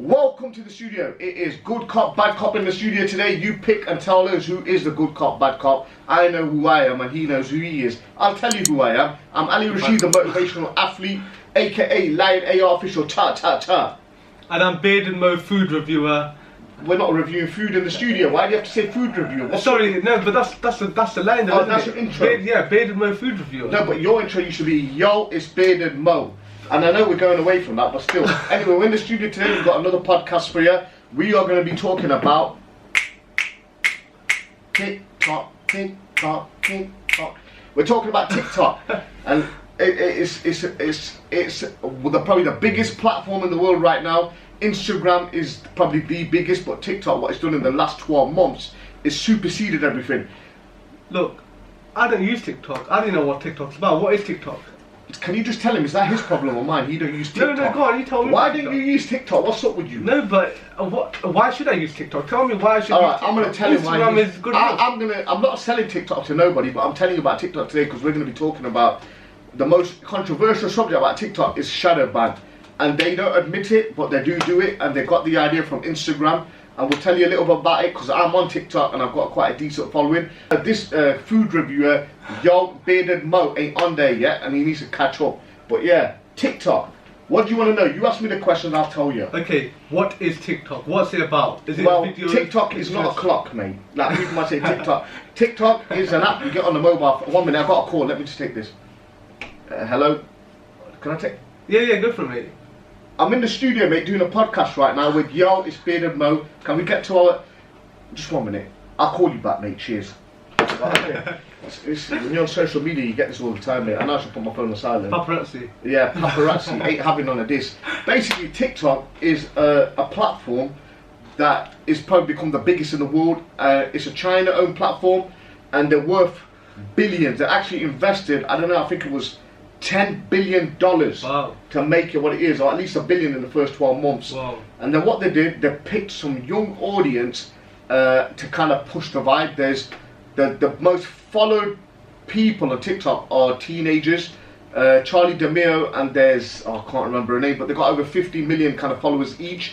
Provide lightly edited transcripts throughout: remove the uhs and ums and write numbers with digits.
Welcome to the studio. It is good cop, bad cop in the studio today. You pick and tell us who is the good cop, bad cop. I know who I am and he knows who he is. I'll tell you who I am. I'm Ali Rashid, the motivational athlete, aka Lion AR official, ta. And I'm Bearded Mo, food reviewer. We're not reviewing food in the studio. Why do you have to say food reviewer? Sorry, no, but that's the line though, Oh, that's your intro? Bearded Mo, food reviewer. No, but your intro used to be, yo, it's Bearded Mo. And I know we're going away from that, but still. Anyway, we're in the studio today. We've got another podcast for you. We are going to be talking about TikTok. We're talking about TikTok, and it's probably the biggest platform in the world right now. Instagram is probably the biggest, but TikTok, what it's done in the last 12 months, is superseded everything. Look, I don't use TikTok. I don't know what TikTok's about. What is TikTok? Can you just tell him, is that his problem or mine? He don't use TikTok. No, go on, you tell me. Why don't you use TikTok? What's up with you? No, but why should I use TikTok? Tell me why I should use TikTok. I'm going to tell him why. Instagram is good enough. I'm not selling TikTok to nobody, but I'm telling you about TikTok today because we're going to be talking about the most controversial subject about TikTok is shadow ban. And they don't admit it, but they do it, and they got the idea from Instagram. And we'll tell you a little bit about it because I'm on TikTok and I've got quite a decent following. This food reviewer, yo, Bearded Mo, ain't on there yet, and he needs to catch up. But yeah, TikTok. What do you want to know? You ask me the question, I'll tell you. Okay, what is TikTok? What's it about? Is it videos? TikTok is not a clock, mate. Like people might say TikTok. TikTok is an app you get on the mobile. 1 minute, I've got a call. Let me just take this. Hello? Can I take? Yeah, go for it, mate. I'm in the studio, mate, doing a podcast right now with yo, it's Bearded Mo. Can we get to our... Just 1 minute. I'll call you back, mate. Cheers. Okay. When you're on social media, you get this all the time, mate. I know I should put my phone on silent. Paparazzi. Yeah, paparazzi ain't having none of this. Basically, TikTok is a platform that is probably become the biggest in the world. It's a China-owned platform, and they're worth billions. They actually invested, I don't know, I think it was $10 billion to make it what it is, or at least $1 billion in the first 12 months. Wow. And then what they did, they picked some young audience to kind of push the vibe. There's the most followed people on TikTok are teenagers. Charlie D'Amelio and there's, I can't remember her name, but they've got over 50 million kind of followers each.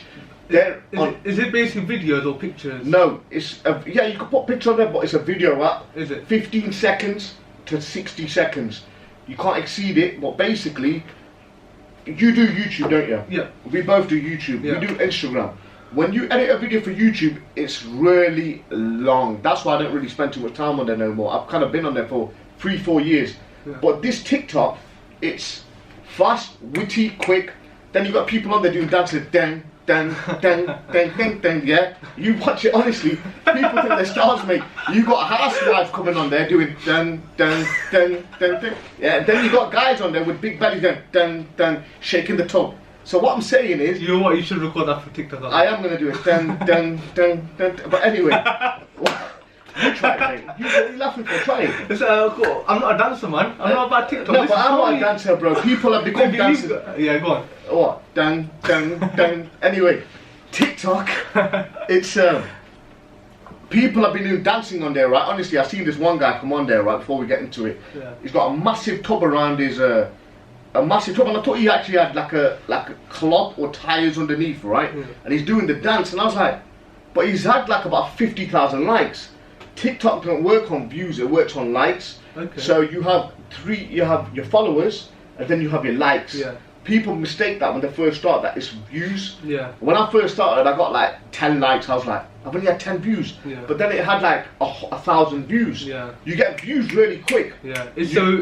Is it basically videos or pictures? No, it's yeah, you can put pictures on there, but it's a video app. Is it? 15 seconds to 60 seconds. You can't exceed it, but basically, you do YouTube, don't you? Yeah. We both do YouTube. Yeah. We do Instagram. When you edit a video for YouTube, it's really long. That's why I don't really spend too much time on there no more. I've kind of been on there for 3-4 years. Yeah. But this TikTok, it's fast, witty, quick. Then you got people on there doing dances, dang, yeah. You watch it honestly, people think they're stars, mate. You got housewives coming on there doing dun. Yeah, and then you got guys on there with big bellies going dun, shaking the tub. So what I'm saying is, you know what? You should record that for TikTok. I am gonna do it dun. But anyway, you try it, mate. You're laughing for trying. It's cool. I'm not a dancer, man. I'm not about TikTok. No, but I'm not a dancer, bro. People have become dancers. Yeah, go on. What? Dun. Anyway, TikTok, it's people have been doing dancing on there, right? Honestly, I've seen this one guy come on there, right, before we get into it. Yeah. He's got a massive tub around his a massive tub, and I thought he actually had like a cloth or tires underneath, right? Yeah. And he's doing the dance, and I was like, but he's had like about 50,000 likes. TikTok don't work on views, it works on likes. Okay. So you have your followers, and then you have your likes. Yeah. People mistake that when they first start, that it's views. Yeah. When I first started, I got like 10 likes. I was like, I've only had 10 views. Yeah. But then it had like 1,000 views. Yeah. You get views really quick. Yeah. So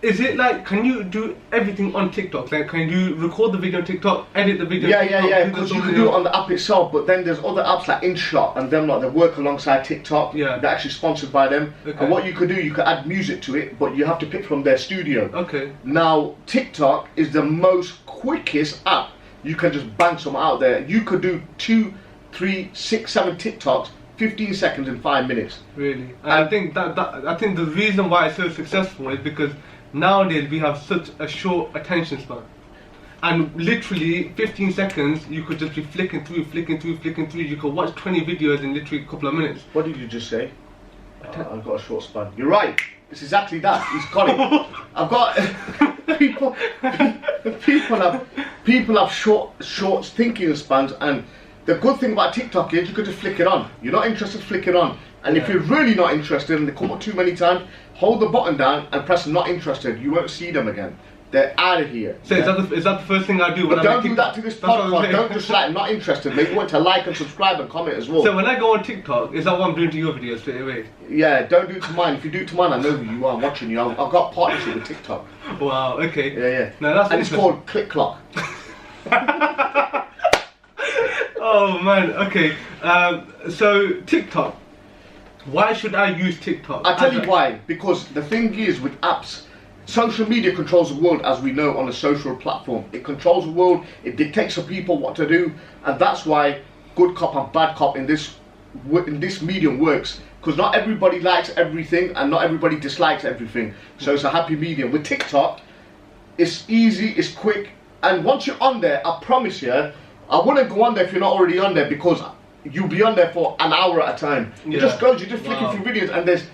is it like, can you do everything on TikTok? Like, can you record the video on TikTok, edit the video on TikTok? Yeah, because you can do it on the app itself, but then there's other apps like InShot and them, like they work alongside TikTok. Yeah. They're actually sponsored by them. Okay. And what you could do, you could add music to it, but you have to pick from their studio. Okay. Now, TikTok is the most quickest app. You can just bang some out there. You could do 2, 3, 6, 7 TikToks, 15 seconds in 5 minutes. Really? And I think I think the reason why it's so successful is because nowadays we have such a short attention span, and literally 15 seconds you could just be flicking through. You could watch 20 videos in literally a couple of minutes. What did you just say? I've got a short span. You're right. It's exactly that. He's got it. I've got people have People have short thinking spans, and the good thing about TikTok is you could just flick it on. You're not interested, flick it on. And if you're really not interested and they come up too many times, hold the button down and press not interested. You won't see them again. They're out of here. So is that the first thing I do when I don't do that to this podcast. Don't just like not interested. Maybe want to like and subscribe and comment as well. So when I go on TikTok, is that what I'm doing to your videos straight away? Yeah, don't do it to mine. If you do it to mine, I know who you are. I'm watching you. I've got partnership with TikTok. Wow. Okay. Yeah. No, that's and it's called Click Clock. Oh man. Okay. So TikTok. Why should I use TikTok? I'll tell you why. Because the thing is with apps, social media controls the world, as we know, on a social platform. It controls the world, it dictates to people what to do, and that's why good cop and bad cop in this medium works. Because not everybody likes everything and not everybody dislikes everything. So it's a happy medium. With TikTok, it's easy, it's quick, and once you're on there, I promise you, I wouldn't go on there if you're not already on there, because you'll be on there for an hour at a time. It just goes, you just flicking through videos, and there's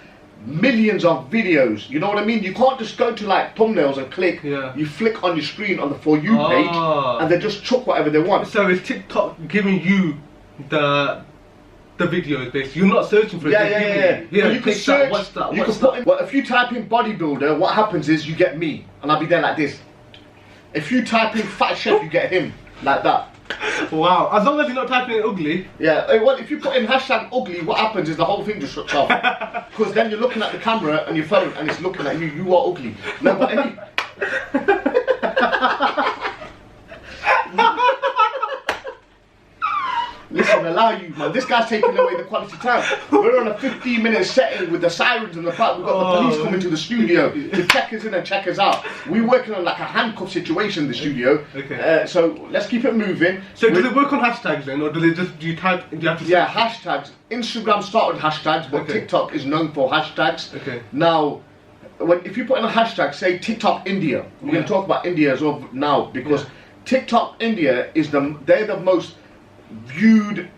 millions of videos. You know what I mean? You can't just go to like thumbnails and click. You flick on your screen on the For You page, and they just chuck whatever they want. So is TikTok giving you the videos basically? You're not searching for it. Yeah. You can search. What's that? Well, if you type in bodybuilder, what happens is you get me, and I'll be there like this. If you type in fat chef, you get him like that. Wow, as long as you're not typing in ugly. Yeah, well, if you put in hashtag ugly, what happens is the whole thing just shuts off. Because then you're looking at the camera and your phone and it's looking at you, you are ugly. No, but any... Listen, allow you, man. This guy's taking away the quality time. We're on a 15-minute setting with the sirens in the back. We've got the police coming to the studio to check us in and check us out. We're working on like a handcuff situation in the studio. Okay. So let's keep it moving. So do they work on hashtags then, or do you have to? Yeah, hashtags. Instagram started hashtags, but TikTok is known for hashtags. Okay. Now, if you put in a hashtag, say TikTok India, we're going to talk about India as well now, because TikTok India is they're the most viewed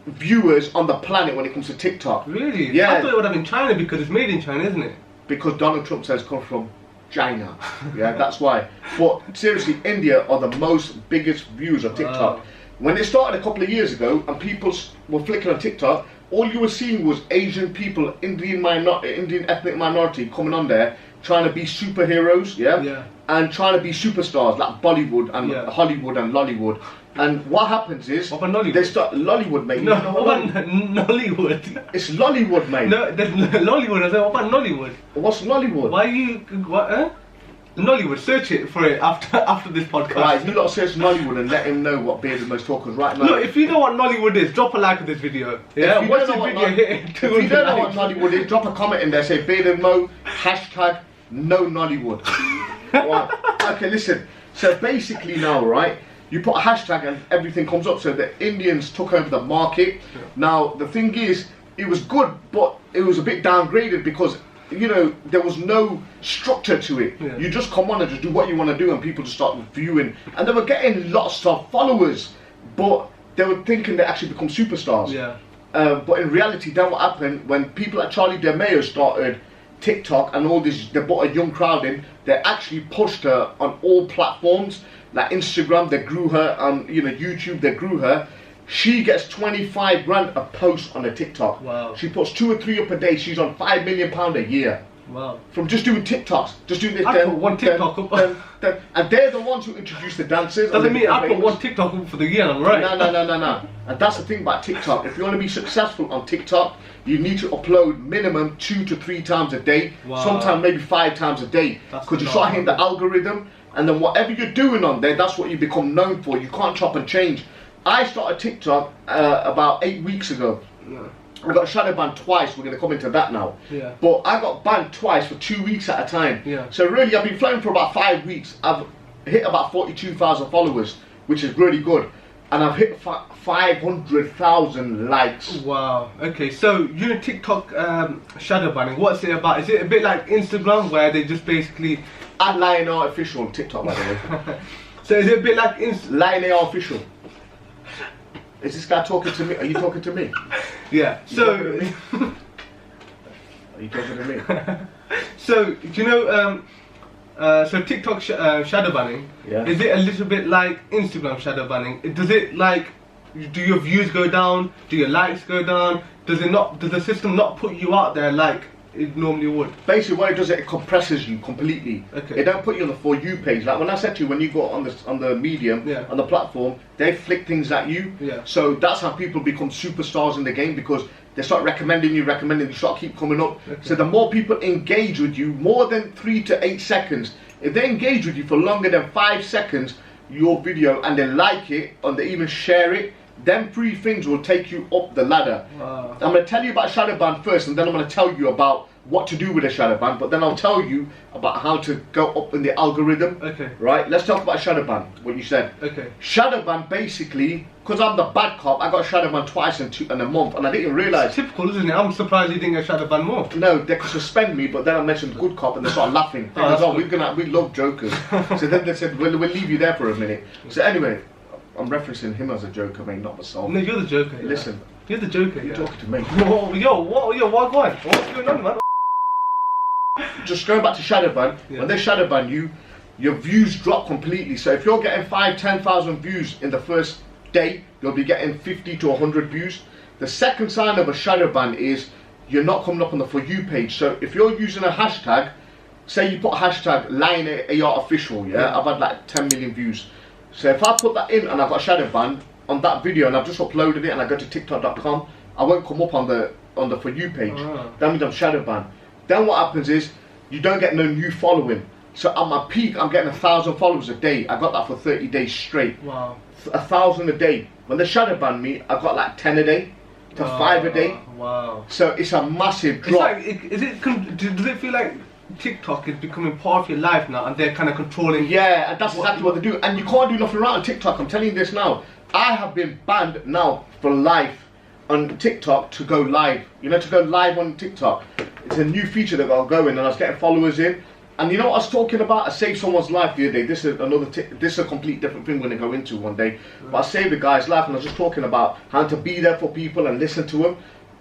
viewers on the planet when it comes to TikTok. Really? Yeah. I thought it would have been China because it's made in China, isn't it? Because Donald Trump says come from China. Yeah, that's why. But seriously, India are the most biggest viewers of TikTok. When it started a couple of years ago and people were flicking on TikTok, all you were seeing was Asian people, Indian ethnic minority coming on there trying to be superheroes, and trying to be superstars like Bollywood and Hollywood and Lollywood. And what happens is they start Lollywood, mate. No, what about Nollywood? It's Lollywood, mate. No, there's Lollywood. I said, what about Nollywood? What's Nollywood? Why you what? Nollywood. Search it for it after this podcast. Right, you lot search Nollywood and let him know what Bearded Most Talkers right now. Look, if you know what Nollywood is, drop a like on this video. Yeah, watch this video. If you don't know what Nollywood is, drop a comment in there. Say Bearded Mo hashtag no Nollywood. Right. Okay, listen. So basically now, right? You put a hashtag and everything comes up. So the Indians took over the market. Now the thing is, it was good, but it was a bit downgraded because, you know, there was no structure to it. You just come on and just do what you want to do, and people just start viewing. And they were getting lots of followers, but they were thinking they actually become superstars. But in reality, then what happened when people like Charlie D'Amelio started TikTok and all this, they brought a young crowd in. They actually pushed her on all platforms. Like Instagram, they grew her, on YouTube, they grew her. She gets 25 grand a post on a TikTok. Wow. She puts 2 or 3 up a day. She's on £5 million a year. Wow. From just doing TikToks, just doing this. I put one TikTok up. And they're the ones who introduce the dancers. Doesn't mean I put one TikTok up for the year, I'm right. No. And that's the thing about TikTok. If you want to be successful on TikTok, you need to upload minimum 2 to 3 times a day. Wow. Sometimes maybe 5 times a day. Because you start hitting the algorithm. And then whatever you're doing on there, that's what you become known for. You can't chop and change. I started TikTok about 8 weeks ago. I got shadow banned twice. We're going to come into that now. But I got banned twice for 2 weeks at a time. So really, I've been flowing for about 5 weeks. I've hit about 42,000 followers, which is really good. And I've hit 500,000 likes. Wow. Okay, so you're in TikTok shadow banning. What's it about? Is it a bit like Instagram where they just basically... At Lion Artificial on TikTok, by the way. So is it a bit like Lion Artificial? Is this guy talking to me? Are you talking to me? Yeah. Are you talking to me? So do you know So TikTok shadow banning, Yeah. is it a little bit like Instagram shadow banning? Does it like, do your views go down? Do your likes go down? Does it not? Does the system not put you out there like it normally would? Basically, what it does, it compresses you completely. Okay. It don't put you on the For You page. Like when I said to you, when you go on the medium, Yeah. on the platform, they flick things at you. Yeah. So that's how people become superstars in the game, because they start recommending you, start keep coming up. Okay. So the more people engage with you, more than 3 to 8 seconds, if they engage with you for longer than 5 seconds, your video, and they like it, and they even share it, them 3 things will take you up the ladder. Wow. I'm going to tell you about shadow ban first, and then I'm going to tell you about what to do with a shadow ban, but then I'll tell you about how to go up in the algorithm. Okay. Right? Let's talk about shadow ban, what you said. Okay. Shadow ban, basically, because I'm the bad cop, I got shadow ban twice in a month, and I didn't realise. It's typical, isn't it? I'm surprised you didn't get shadow ban more. No, they could suspend me, but then I mentioned good cop, and they started laughing. They that's goes, good. we love jokers. So then they said, we'll leave you there for a minute. So anyway, I'm referencing him as a joker, mate, not myself. No, you're the joker. Yeah. Listen, You're the joker. you're Yeah. talking to me. Yo, what going? What's going on, man? Just going back to shadow ban, Yeah. when they shadow ban you, your views drop completely. So if you're getting 10,000 views in the first day, you'll be getting 50 to 100 views. The second sign of a shadow ban is you're not coming up on the For You page. So if you're using a hashtag, say you put a hashtag LionAR official, yeah, I've had like 10 million views. So if I put that in and I've got a shadow ban on that video and I've just uploaded it and I go to tiktok.com, I won't come up on the For You page. That means I'm shadow banned. Then what happens is you don't get no new following. So at my peak, I'm getting 1,000 followers a day. I got that for 30 days straight. Wow. 1,000 a day. When they shadow banned me, I got like 10 a day to 5 a day. Wow. So it's a massive It's drop. like, does it feel like TikTok is becoming part of your life now, and they're kind of controlling? Yeah, and that's exactly what they do. And you can't do nothing right on TikTok. I'm telling you this now. I have been banned now for life on TikTok to go live. You know, to go live on TikTok. It's a new feature that got going, and I was getting followers in. And you know what I was talking about? I saved someone's life the other day. This is this is a complete different thing we're going to go into one day. But I saved a guy's life, and I was just talking about how to be there for people and listen to them.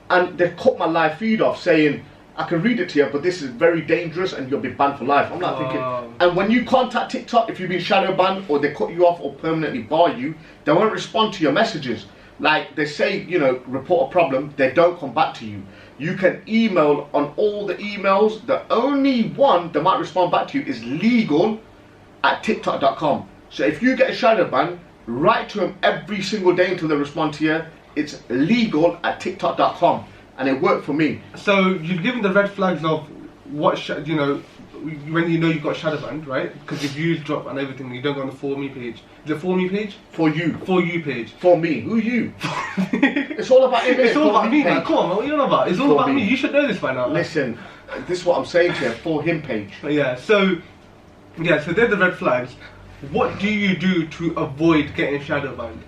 And they cut my live feed off, saying, I can read it to you, but this is very dangerous and you'll be banned for life. I'm not thinking. And when you contact TikTok, if you've been shadow banned or they cut you off or permanently bar you, they won't respond to your messages. Like they say, you know, report a problem, they don't come back to you. You can email on all the emails. The only one that might respond back to you is legal at tiktok.com. So if you get a shadow ban, write to them every single day until they respond to you. It's legal at tiktok.com. And it worked for me. So you've given the red flags of what you know when you know you've got shadow banned, right? Because your views drop and everything. You don't go on the For Me page. Is it For Me page? For you. For You page. For me. Who you? It's all about him. It's all about me, man. page. Come on, man. What are you on about? It's all For about me. me. You should know this by now. Listen, this is what I'm saying to you. For him page. Yeah. So they're the red flags. What do you do to avoid getting shadow banned?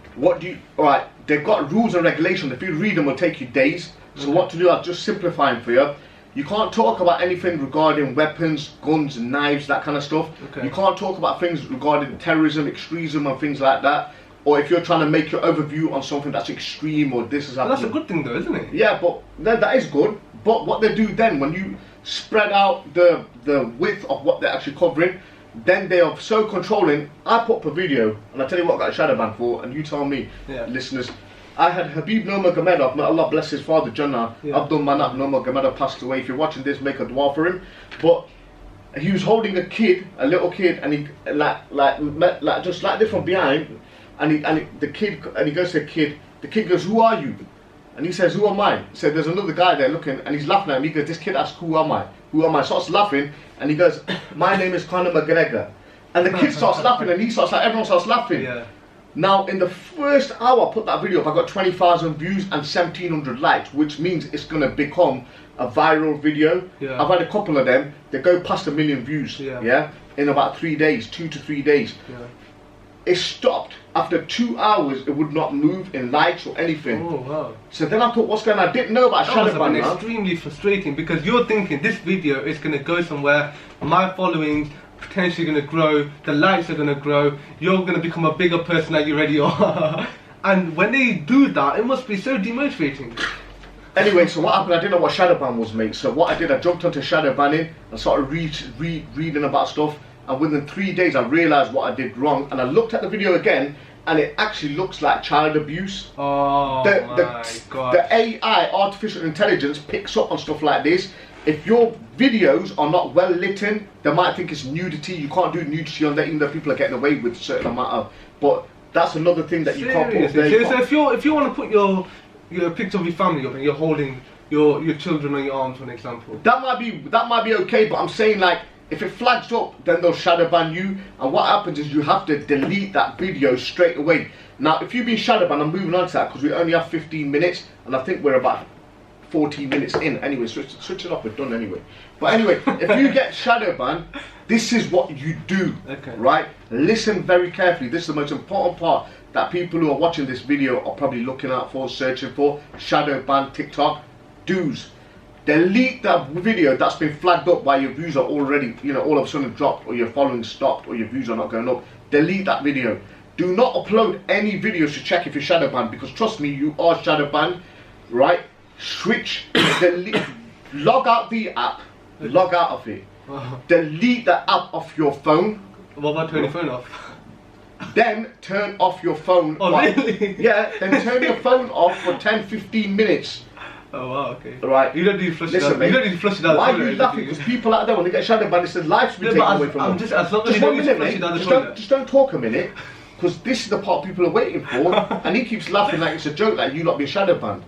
Alright, they've got rules and regulations. If you read them, it'll take you days. So what to do, I'll just simplify them for you. You can't talk about anything regarding weapons, guns, knives, that kind of stuff. Okay. You can't talk about things regarding terrorism, extremism and things like that. Or if you're trying to make your overview on something that's extreme or this is Well, happening. that's a good thing though, isn't it? Yeah, but that is good. But what they do then, when you spread out the width of what they're actually covering, then they are so controlling. I put up a video, and I tell you what I got a shadow ban for, and you tell me, listeners. I had Habib Nurmagomedov, may Allah bless his father, Jannah, Abdul Manap Nurmagomedov passed away. If you're watching this, make a dua for him. But he was holding a little kid, and he just like this from behind, and he goes to the kid goes, "Who are you?" And he says, "Who am I?" He said, "There's another guy there looking," and he's laughing at him. He goes, "This kid asks, who am I? Who am I?" Starts laughing, and he goes, "My name is Conor McGregor." And the kid starts laughing, and he starts everyone starts laughing. Yeah. Now, in the first hour I put that video up, I got 20,000 views and 1,700 likes, which means it's going to become a viral video. Yeah. I've had a couple of them, they go past 1 million views, in about 3 days, 2 to 3 days. Yeah. It stopped. After 2 hours, it would not move in likes or anything. Oh, wow. So then I thought, what's going on? I didn't know about shadow That ban was now. extremely frustrating because you're thinking this video is going to go somewhere, my following's potentially going to grow, the likes are going to grow, you're going to become a bigger person than you already are. And when they do that, it must be so demotivating. Anyway, so what happened, I didn't know what shadow ban was, mate. So what I did, I jumped onto shadow banning and started reading about stuff. and within 3 days I realized what I did wrong, and I looked at the video again, and it actually looks like child abuse. Oh my god. The AI, artificial intelligence, picks up on stuff like this. If your videos are not well lit, they might think it's nudity. You can't do nudity on there, even though people are getting away with a certain amount of. But that's another thing that you can't put up there. So if you want to put your picture of your family up and you're holding your children on your arms, for an example, that might be okay. But I'm saying, like, if it flags up, then they'll shadow ban you. And what happens is you have to delete that video straight away. Now, if you've been shadow banned, I'm moving on to that because we only have 15 minutes, and I think we're about 14 minutes in. Anyway, switch it off, we're done anyway. But anyway, if you get shadow banned, this is what you do, right? Listen very carefully. This is the most important part that people who are watching this video are probably looking out for, searching for. Shadow ban TikTok. Do's. Delete that video that's been flagged up by your views are already, all of a sudden dropped, or your following stopped, or your views are not going up. Delete that video. Do not upload any videos to check if you're shadow banned, because trust me, you are shadow banned, right? Switch, delete, log out the app, log out of it. Delete the app off your phone. What about turning your phone off? Then turn off your phone. Oh, really? Yeah, then turn your phone off for 10-15 minutes. Oh wow, okay. Right. You don't need to flush it out. Mate, you don't need to flush it out. Why are you laughing? Because people out there, when they get shadow banned, it says life's been taken away from them. Just as long as you don't need to flush it down the toilet. Just don't talk a minute, because this is the part people are waiting for, and he keeps laughing like it's a joke, like you not being shadow banned.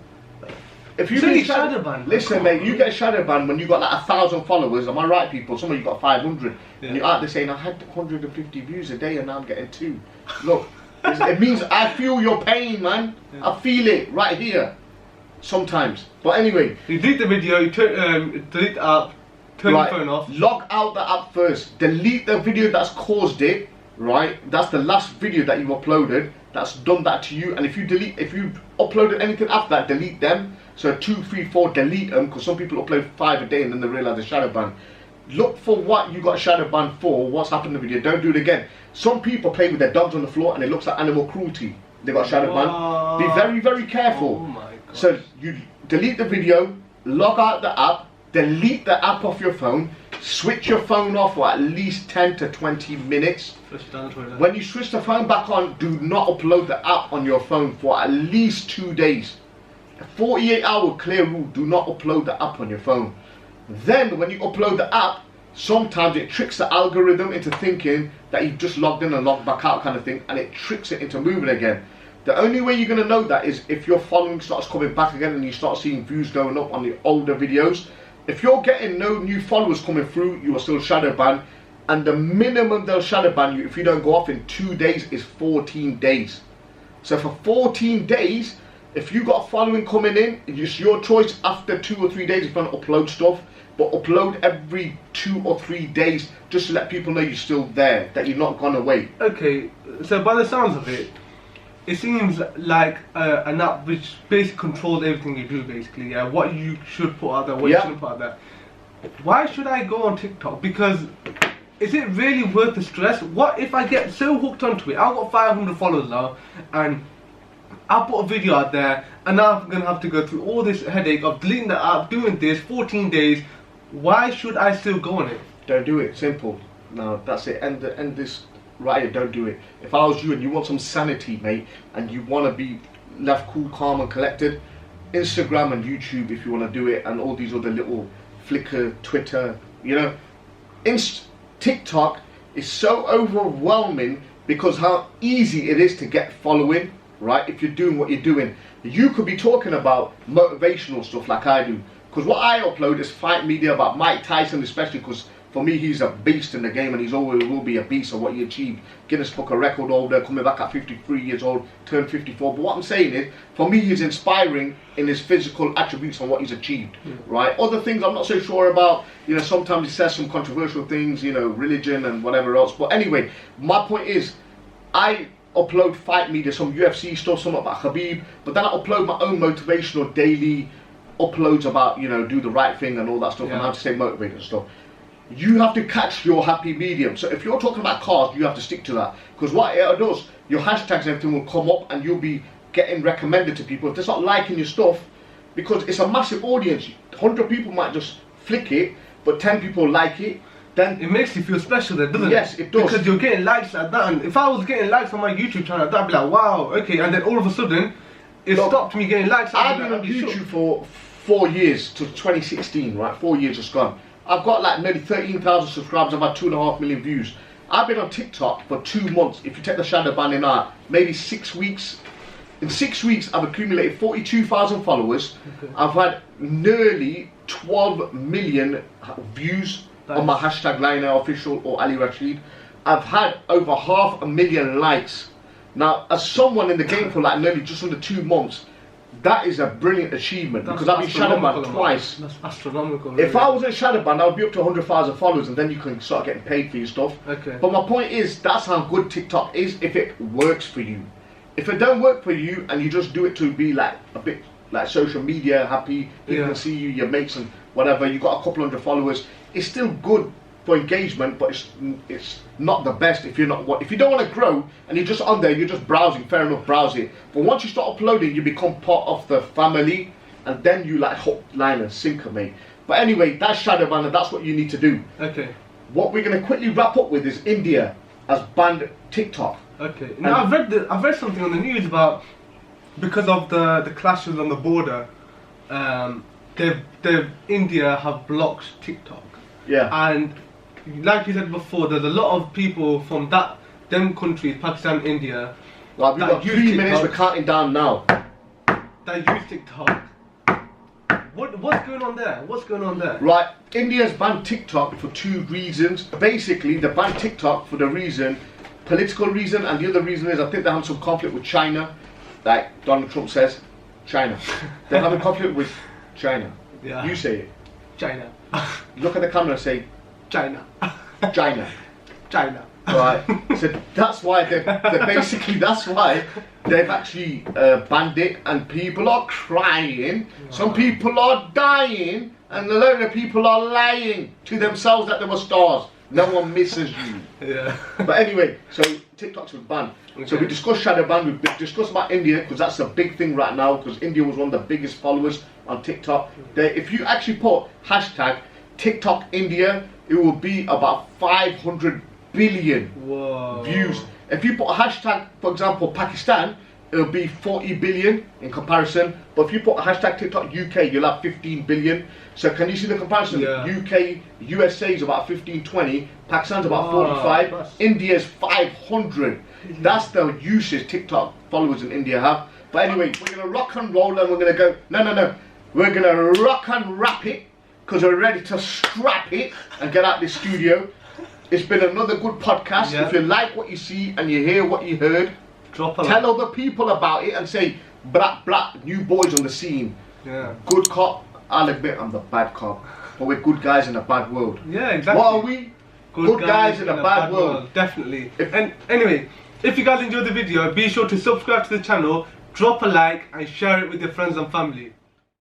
If you get shadow banned, listen, mate, you get shadow banned when you got like 1,000 followers. Am I right, people? Some of you got 500, and you're out there saying, "I had 150 views a day, and now I'm getting 2." Look, it means I feel your pain, man. I feel it right here. Sometimes, but anyway, you delete the video, you delete the app, turn your phone off. Log out the app first. Delete the video that's caused it. Right, that's the last video that you uploaded. That's done that to you. And if you uploaded anything after that, delete them. So 2, 3, 4, delete them, because some people upload 5 a day and then they realize they're shadow banned. Look for what you got shadow banned for. What's happened in the video. Don't do it again. Some people play with their dogs on the floor and it looks like animal cruelty. They got shadow banned. Be very, very careful. Oh my God. So you delete the video, log out the app, delete the app off your phone, switch your phone off for at least 10 to 20 minutes. When you switch the phone back on, do not upload the app on your phone for at least 2 days. A 48-hour clear rule, do not upload the app on your phone. Then when you upload the app, sometimes it tricks the algorithm into thinking that you've just logged in and logged back out kind of thing, and it tricks it into moving again. The only way you're going to know that is if your following starts coming back again and you start seeing views going up on the older videos. If you're getting no new followers coming through, you are still shadow banned. And the minimum they'll shadow ban you if you don't go off in 2 days is 14 days. So for 14 days, if you got a following coming in, it's your choice after 2 or 3 days if you want to upload stuff. But upload every 2 or 3 days just to let people know you're still there, that you're not gone away. Okay, so by the sounds of it, it seems like an app which basically controls everything you do, basically. Yeah, what you should put out there, what you shouldn't put out there. Why should I go on TikTok? Because is it really worth the stress? What if I get so hooked onto it? I've got 500 followers now, and I put a video out there, and now I'm gonna have to go through all this headache of deleting the app, doing this, 14 days. Why should I still go on it? Don't do it. Simple. No, that's it. End this. Right, don't do it. If I was you and you want some sanity, mate, and you want to be left cool, calm and collected, Instagram and YouTube if you want to do it, and all these other little Flickr, Twitter, TikTok is so overwhelming because how easy it is to get following, right? If you're doing what you're doing. You could be talking about motivational stuff like I do, because what I upload is fight media about Mike Tyson, especially because for me, he's a beast in the game, and he's always will be a beast of what he achieved. Guinness Book of Record holder, coming back at 53 years old, turned 54. But what I'm saying is, for me, he's inspiring in his physical attributes and what he's achieved, right? Other things I'm not so sure about. Sometimes he says some controversial things, religion and whatever else. But anyway, my point is, I upload fight media, some UFC stuff, some about Khabib, but then I upload my own motivational daily uploads about, do the right thing and all that stuff, and how to stay motivated and stuff. You have to catch your happy medium. So if you're talking about cars, you have to stick to that. Because what it does, your hashtags and everything will come up and you'll be getting recommended to people. If they're not liking your stuff, because it's a massive audience, 100 people might just flick it, but 10 people like it. then it makes you feel special then, doesn't it? Yes, it does. Because you're getting likes like that, and if I was getting likes on my YouTube channel, that'd be like, wow, okay, and then all of a sudden, it stopped me getting likes. I've been on YouTube for 4 years, to 2016, right? 4 years just gone. I've got like nearly 13,000 subscribers, I've had 2.5 million views. I've been on TikTok for 2 months, if you take the shadow banning out, maybe 6 weeks. In 6 weeks, I've accumulated 42,000 followers. Okay. I've had nearly 12 million views on my hashtag Lionel Official or Ali Rashid. I've had over 500,000 likes. Now, as someone in the game for like nearly just under 2 months, that is a brilliant achievement, because I've been shadow banned twice. That's astronomical. Really. If I was in shadow banned, I would be up to 100,000 followers, and then you can start getting paid for your stuff. Okay. But my point is, that's how good TikTok is if it works for you. If it don't work for you and you just do it to be like a bit like social media happy, people can see you, your mates and whatever, you got a couple hundred followers, it's still good for engagement, but it's not the best if you're not if you don't want to grow and you're just on there, you're just browsing, fair enough, browse it. But once you start uploading, you become part of the family, and then you like hook, line and sinker, mate. But anyway, that's shadow ban, and that's what you need to do. Okay. What we're going to quickly wrap up with is India has banned TikTok. Okay. Now I've read something on the news about, because of the clashes on the border, India have blocked TikTok. Yeah. And like you said before, there's a lot of people from them countries, Pakistan, India, Well, we've got 3 minutes, we're counting down now. that use TikTok. What's going on there? What's going on there? Right, India's banned TikTok for 2 reasons. Basically, they banned TikTok for the political reason, and the other reason is I think they have some conflict with China. Like Donald Trump says, China. They have a conflict with China. Yeah. You say it. China. Look at the camera and say, China. China. China. Right. So that's why that's why they've actually banned it, and people are crying. Some people are dying, and a load of people are lying to themselves that they were stars. No one misses you. Yeah. But anyway, so TikTok's was banned. Okay. So we discussed shadow ban. We've discussed about India, because that's a big thing right now, because India was one of the biggest followers on TikTok. If you actually put hashtag TikTok India, it will be about 500 billion views. If you put a hashtag, for example, Pakistan, it'll be 40 billion in comparison. But if you put a hashtag TikTok UK, you'll have 15 billion. So can you see the comparison? Yeah. UK, USA is about 15, 20. Pakistan's about 45. India's 500. That's the usage TikTok followers in India have. But anyway, we're going to rock and roll, and we're going to go, no. We're going to rock and wrap it, because we're ready to strap it and get out the studio. It's been another good podcast. Yeah. If you like what you see and you hear what you heard, Drop a tell like. other people about it and say, black, new boys on the scene. Yeah. Good cop. I'll admit I'm the bad cop, but we're good guys in a bad world. Yeah, exactly. What are we? Good guys in a bad world. Definitely. And anyway, if you guys enjoyed the video, be sure to subscribe to the channel, drop a like, and share it with your friends and family.